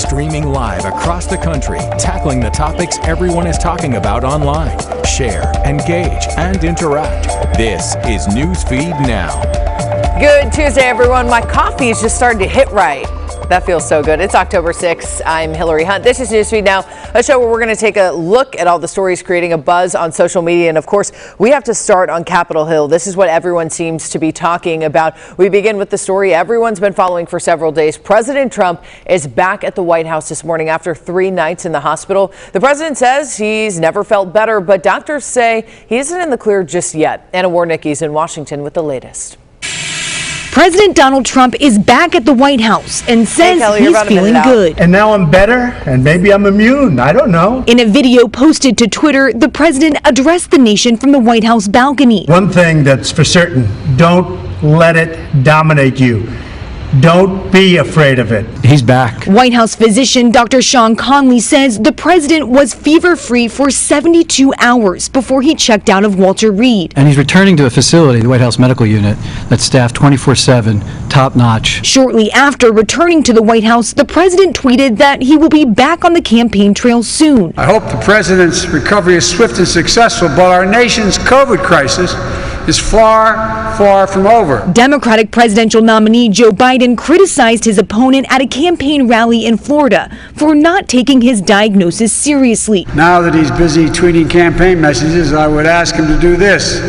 streaming live across the country, tackling the topics everyone is talking about online. Share, engage, and interact. This is Newsfeed Now. Good Tuesday, everyone. My coffee is just starting to hit right. That feels so good. It's October 6th. I'm Hillary Hunt. This is Newsfeed Now, a show where we're going to take a look at all the stories creating a buzz on social media. And of course, we have to start on Capitol Hill. This is what everyone seems to be talking about. We begin with the story everyone's been following for several days. President Trump is back at the White House this morning after 3 nights in the hospital. The president says he's never felt better, but doctors say he isn't in the clear just yet. Anna Warnicki's in Washington with the latest. President Donald Trump is back at the White House and says he's feeling good. And now I'm better, and maybe I'm immune. I don't know. In a video posted to Twitter, the president addressed the nation from the White House balcony. One thing that's for certain, don't let it dominate you. Don't be afraid of it. He's back. White House physician Dr. Sean Conley says the president was fever-free for 72 hours before he checked out of Walter Reed. And he's returning to a facility, the White House Medical Unit, that's staffed 24/7, top-notch. Shortly after returning to the White House, the president tweeted that he will be back on the campaign trail soon. I hope the president's recovery is swift and successful, but our nation's COVID crisis is far, far from over. Democratic presidential nominee Joe Biden criticized his opponent at a campaign rally in Florida for not taking his diagnosis seriously. Now that he's busy tweeting campaign messages, I would ask him to do this.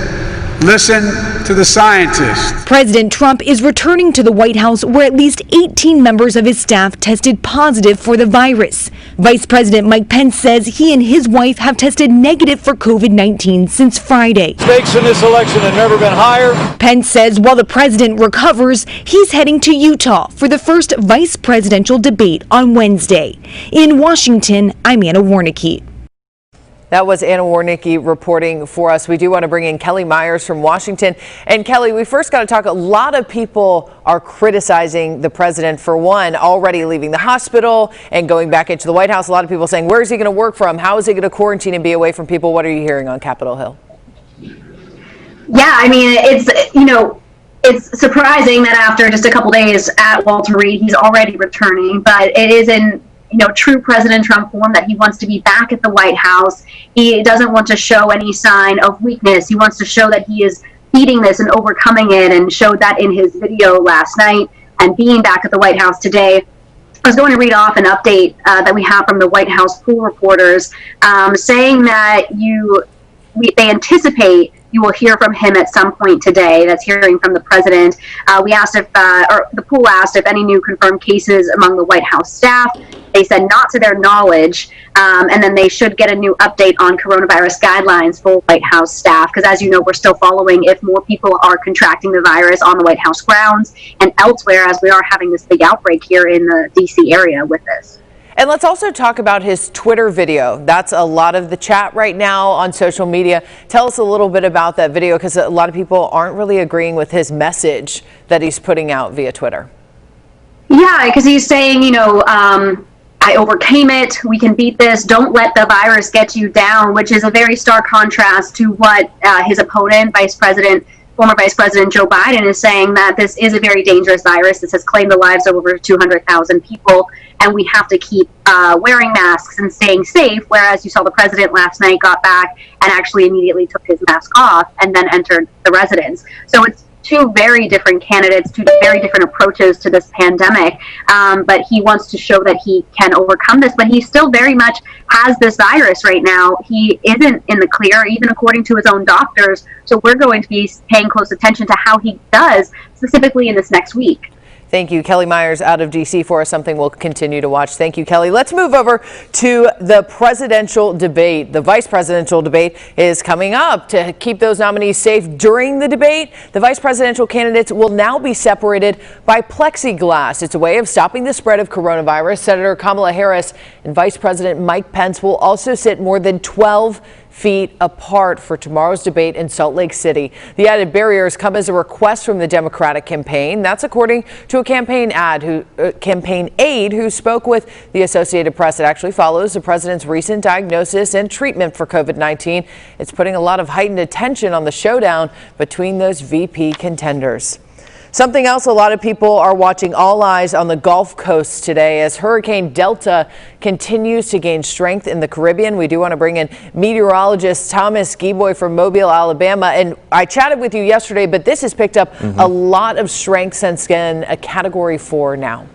Listen to the scientists. President Trump is returning to the White House where at least 18 members of his staff tested positive for the virus. Vice President Mike Pence says he and his wife have tested negative for COVID-19 since Friday. Stakes in this election have never been higher. Pence says while the president recovers, he's heading to Utah for the first vice presidential debate on Wednesday. In Washington, I'm Anna Warnicki. That was Anna Warnicki reporting for us. We do want to bring in Kelly Myers from Washington. And Kelly, we first got to talk, a lot of people are criticizing the president for one, already leaving the hospital and going back into the White House. A lot of people saying, where is he going to work from? How is he going to quarantine and be away from people? What are you hearing on Capitol Hill? Yeah, I mean, it's surprising that after just a couple days at Walter Reed, he's already returning, but it is in true President Trump form that he wants to be back at the White House. He doesn't want to show any sign of weakness. He wants to show that he is beating this and overcoming it, and showed that in his video last night and being back at the White House today. I was going to read off an update that we have from the White House pool reporters saying that they anticipate you will hear from him at some point today. That's hearing from the president. We asked or the pool asked if any new confirmed cases among the White House staff. They said not to their knowledge, and then they should get a new update on coronavirus guidelines for White House staff, because as you know, we're still following if more people are contracting the virus on the White House grounds and elsewhere, as we are having this big outbreak here in the D.C. area with this. And let's also talk about his Twitter video. That's a lot of the chat right now on social media. Tell us a little bit about that video, because a lot of people aren't really agreeing with his message that he's putting out via Twitter. Yeah, because he's saying, I overcame it. We can beat this. Don't let the virus get you down, which is a very stark contrast to what his opponent, former Vice President Joe Biden, is saying, that this is a very dangerous virus. This has claimed the lives of over 200,000 people, and we have to keep wearing masks and staying safe, whereas you saw the president last night got back and actually immediately took his mask off and then entered the residence. So it's two very different candidates, two very different approaches to this pandemic, but he wants to show that he can overcome this, but he still very much has this virus right now. He isn't in the clear, even according to his own doctors, so we're going to be paying close attention to how he does, specifically in this next week. Thank you, Kelly Myers out of D.C. for us, something we'll continue to watch. Thank you, Kelly. Let's move over to the presidential debate. The vice presidential debate is coming up. To keep those nominees safe during the debate, the vice presidential candidates will now be separated by plexiglass. It's a way of stopping the spread of coronavirus. Senator Kamala Harris and Vice President Mike Pence will also sit more than 12 feet apart for tomorrow's debate in Salt Lake City. The added barriers come as a request from the Democratic campaign. That's according to a campaign aide who spoke with the Associated Press. It actually follows the president's recent diagnosis and treatment for COVID-19. It's putting a lot of heightened attention on the showdown between those VP contenders. Something else a lot of people are watching, all eyes on the Gulf Coast today as Hurricane Delta continues to gain strength in the Caribbean. We do want to bring in meteorologist Thomas Gieboy from Mobile, Alabama. And I chatted with you yesterday, but this has picked up a lot of strength since again a Category 4 now.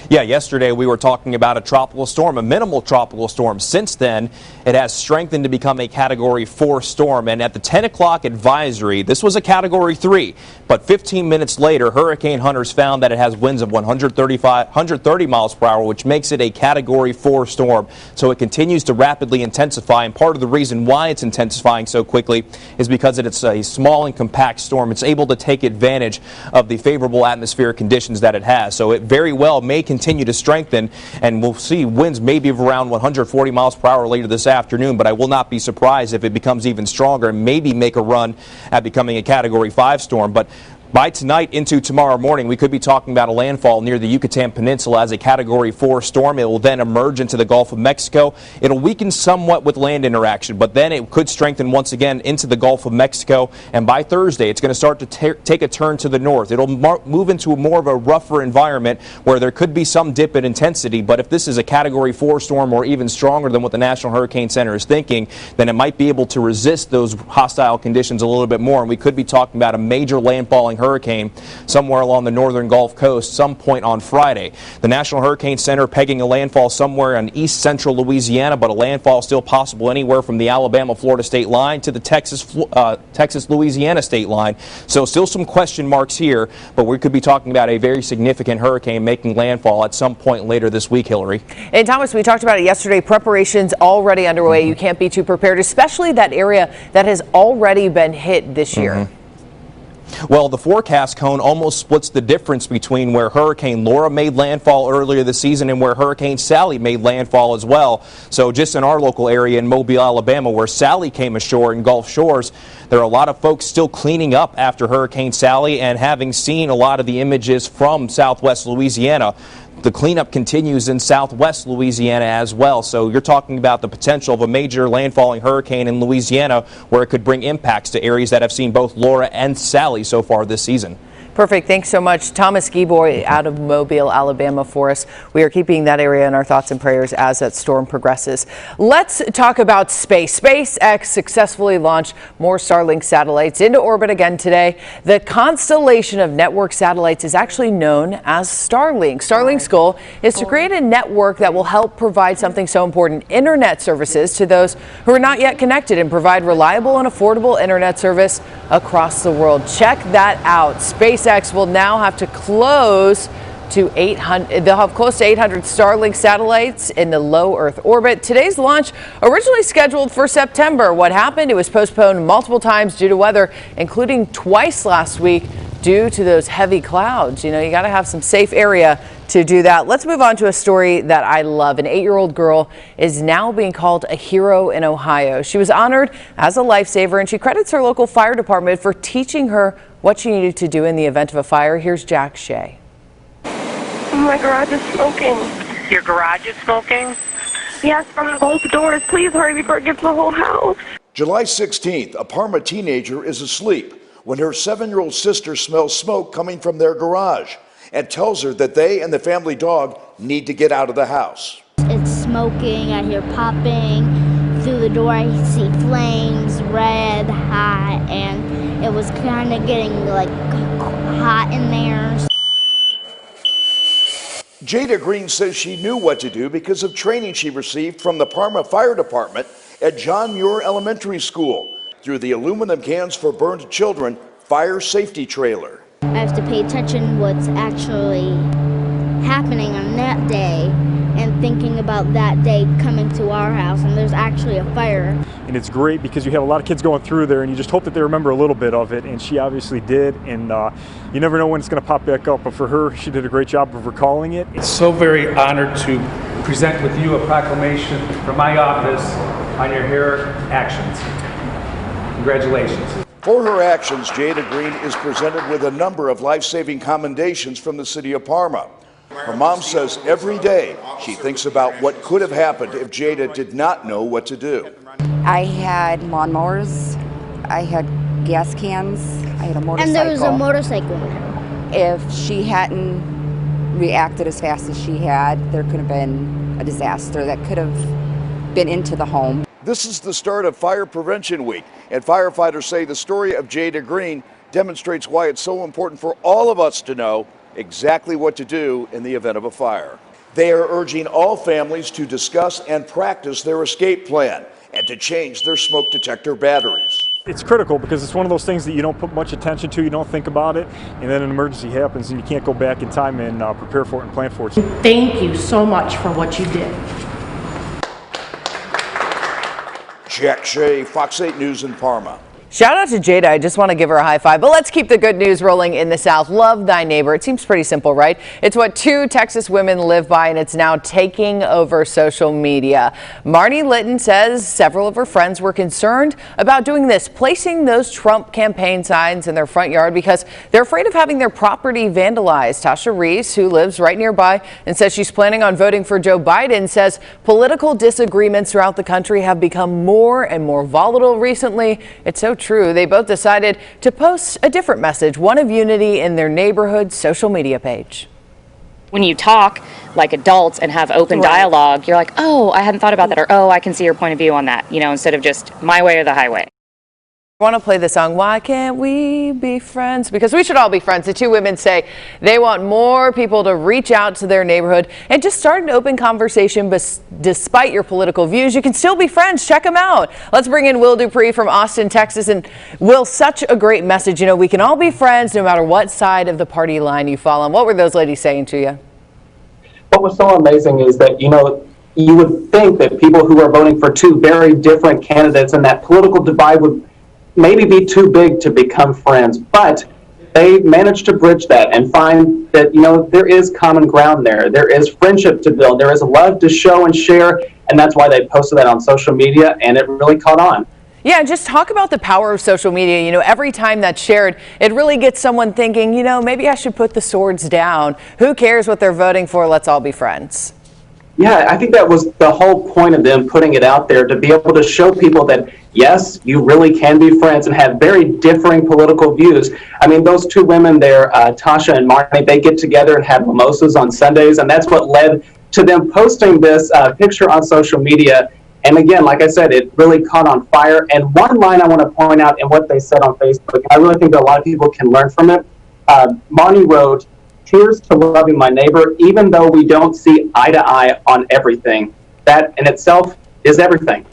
Yeah, yesterday we were talking about a tropical storm, a minimal tropical storm. Since then, it has strengthened to become a Category 4 storm. And at the 10 o'clock advisory, this was a Category 3. But 15 minutes later, hurricane hunters found that it has winds of 130 miles per hour, which makes it a Category 4 storm. So it continues to rapidly intensify. And part of the reason why it's intensifying so quickly is because it's a small and compact storm. It's able to take advantage of the favorable atmospheric conditions that it has. So it very well may continue to strengthen, and we'll see winds maybe of around 140 miles per hour later this afternoon, but I will not be surprised if it becomes even stronger and maybe make a run at becoming a Category 5 storm. But by tonight into tomorrow morning, we could be talking about a landfall near the Yucatan Peninsula as a Category 4 storm. It will then emerge into the Gulf of Mexico. It'll weaken somewhat with land interaction, but then it could strengthen once again into the Gulf of Mexico. And by Thursday, it's going to start to take a turn to the north. It'll move into more of a rougher environment where there could be some dip in intensity. But if this is a Category 4 storm or even stronger than what the National Hurricane Center is thinking, then it might be able to resist those hostile conditions a little bit more. And we could be talking about a major landfalling hurricane somewhere along the northern Gulf Coast some point on Friday. The National Hurricane Center pegging a landfall somewhere in east central Louisiana, but a landfall still possible anywhere from the Alabama-Florida state line to the Texas-Louisiana state line. So still some question marks here, but we could be talking about a very significant hurricane making landfall at some point later this week, Hillary. And Thomas, we talked about it yesterday. Preparations already underway. You can't be too prepared, especially that area that has already been hit this year. Well, the forecast cone almost splits the difference between where Hurricane Laura made landfall earlier this season and where Hurricane Sally made landfall as well. So just in our local area in Mobile, Alabama, where Sally came ashore in Gulf Shores, there are a lot of folks still cleaning up after Hurricane Sally, and having seen a lot of the images from southwest Louisiana, the cleanup continues in southwest Louisiana as well. So you're talking about the potential of a major landfalling hurricane in Louisiana where it could bring impacts to areas that have seen both Laura and Sally so far this season. Perfect. Thanks so much. Thomas Gieboy out of Mobile, Alabama for us. We are keeping that area in our thoughts and prayers as that storm progresses. Let's talk about space. SpaceX successfully launched more Starlink satellites into orbit again today. The constellation of network satellites is actually known as Starlink. Starlink's goal is to create a network that will help provide something so important, internet services, to those who are not yet connected and provide reliable and affordable internet service across the world. Check that out. SpaceX will now have to close to 800. They'll have close to 800 Starlink satellites in the low Earth orbit. Today's launch originally scheduled for September. What happened? It was postponed multiple times due to weather, including twice last week due to those heavy clouds. You know, you got to have some safe area to do that. Let's move on to a story that I love. An 8-year-old girl is now being called a hero in Ohio. She was honored as a lifesaver, and she credits her local fire department for teaching her what she needed to do in the event of a fire. Here's Jack Shea. My garage is smoking. Your garage is smoking? Yes, from both doors. Please hurry before it gets the whole house. July 16th, a Parma teenager is asleep when her 7-year-old sister smells smoke coming from their garage and tells her that they and the family dog need to get out of the house. It's smoking, I hear popping. Through the door I see flames, red, hot, and it was kind of getting like hot in there. Jada Green says she knew what to do because of training she received from the Parma Fire Department at John Muir Elementary School through the Aluminum Cans for Burned Children Fire Safety Trailer. I have to pay attention what's actually happening on that day and thinking about that day coming to our house and there's actually a fire. And it's great because you have a lot of kids going through there and you just hope that they remember a little bit of it, and she obviously did, and you never know when it's going to pop back up, but for her, she did a great job of recalling it. It's so very honored to present with you a proclamation from my office on your HERE actions. Congratulations. For her actions, Jada Green is presented with a number of life-saving commendations from the city of Parma. Her mom says every day she thinks about what could have happened if Jada did not know what to do. I had lawnmowers, I had gas cans, I hit a motorcycle. And there was a motorcycle in her. If she hadn't reacted as fast as she had, there could have been a disaster that could have been into the home. This is the start of Fire Prevention Week, and firefighters say the story of Jada Green demonstrates why it's so important for all of us to know exactly what to do in the event of a fire. They are urging all families to discuss and practice their escape plan and to change their smoke detector batteries. It's critical because it's one of those things that you don't put much attention to, you don't think about it, and then an emergency happens and you can't go back in time and prepare for it and plan for it. Thank you so much for what you did. Jack Shea, Fox 8 News in Parma. Shout out to Jada. I just want to give her a high five. But let's keep the good news rolling in the South. Love thy neighbor. It seems pretty simple, right? It's what 2 Texas women live by, and it's now taking over social media. Marnie Litton says several of her friends were concerned about doing this, placing those Trump campaign signs in their front yard because they're afraid of having their property vandalized. Tasha Reese, who lives right nearby and says she's planning on voting for Joe Biden, says political disagreements throughout the country have become more and more volatile recently. It's so true. They both decided to post a different message, one of unity, in their neighborhood social media page. When you talk like adults and have open dialogue, you're like, oh, I hadn't thought about that, or oh, I can see your point of view on that, instead of just my way or the highway. I want to play the song, Why Can't We Be Friends? Because we should all be friends. The 2 women say they want more people to reach out to their neighborhood and just start an open conversation. But despite your political views, you can still be friends. Check them out. Let's bring in Will Dupree from Austin, Texas. And Will, such a great message. We can all be friends no matter what side of the party line you fall on. What were those ladies saying to you? What was so amazing is that, you would think that people who are voting for 2 very different candidates and that political divide would maybe be too big to become friends, but they managed to bridge that and find that, there is common ground there. There is friendship to build. There is love to show and share, and that's why they posted that on social media, and it really caught on. Yeah, just talk about the power of social media. Every time that's shared, it really gets someone thinking, maybe I should put the swords down. Who cares what they're voting for? Let's all be friends. Yeah, I think that was the whole point of them putting it out there, to be able to show people that, yes, you really can be friends and have very differing political views. I mean, those 2 women there, Tasha and Marnie, they get together and have mimosas on Sundays, and that's what led to them posting this picture on social media. And again, like I said, it really caught on fire. And one line I want to point out in what they said on Facebook, and I really think that a lot of people can learn from it. Marnie wrote, "Cheers to loving my neighbor, even though we don't see eye to eye on everything." That in itself is everything.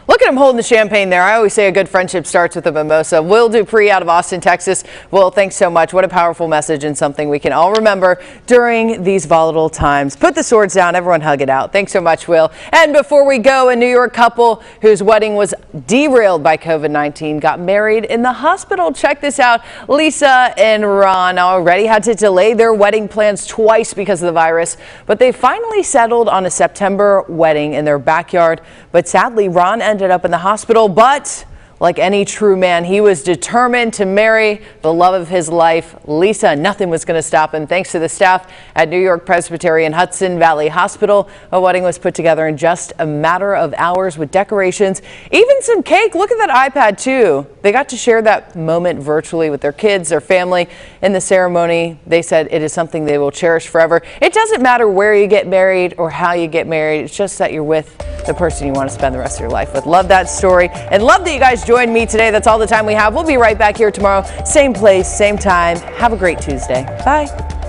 Look at him holding the champagne there. I always say a good friendship starts with a mimosa. Will Dupree out of Austin, Texas. Will, thanks so much. What a powerful message and something we can all remember during these volatile times. Put the swords down. Everyone hug it out. Thanks so much, Will. And before we go, a New York couple whose wedding was derailed by COVID-19 got married in the hospital. Check this out. Lisa and Ron already had to delay their wedding plans twice because of the virus, but they finally settled on a September wedding in their backyard. But sadly, Ron ended up in the hospital, but like any true man, he was determined to marry the love of his life, Lisa. Nothing was going to stop him. Thanks to the staff at New York Presbyterian Hudson Valley Hospital, a wedding was put together in just a matter of hours with decorations, even some cake. Look at that iPad too. They got to share that moment virtually with their kids, their family. In the ceremony, they said it is something they will cherish forever. It doesn't matter where you get married or how you get married. It's just that you're with the person you want to spend the rest of your life with. Love that story and love that you guys joined me today. That's all the time we have. We'll be right back here tomorrow. Same place, same time. Have a great Tuesday. Bye.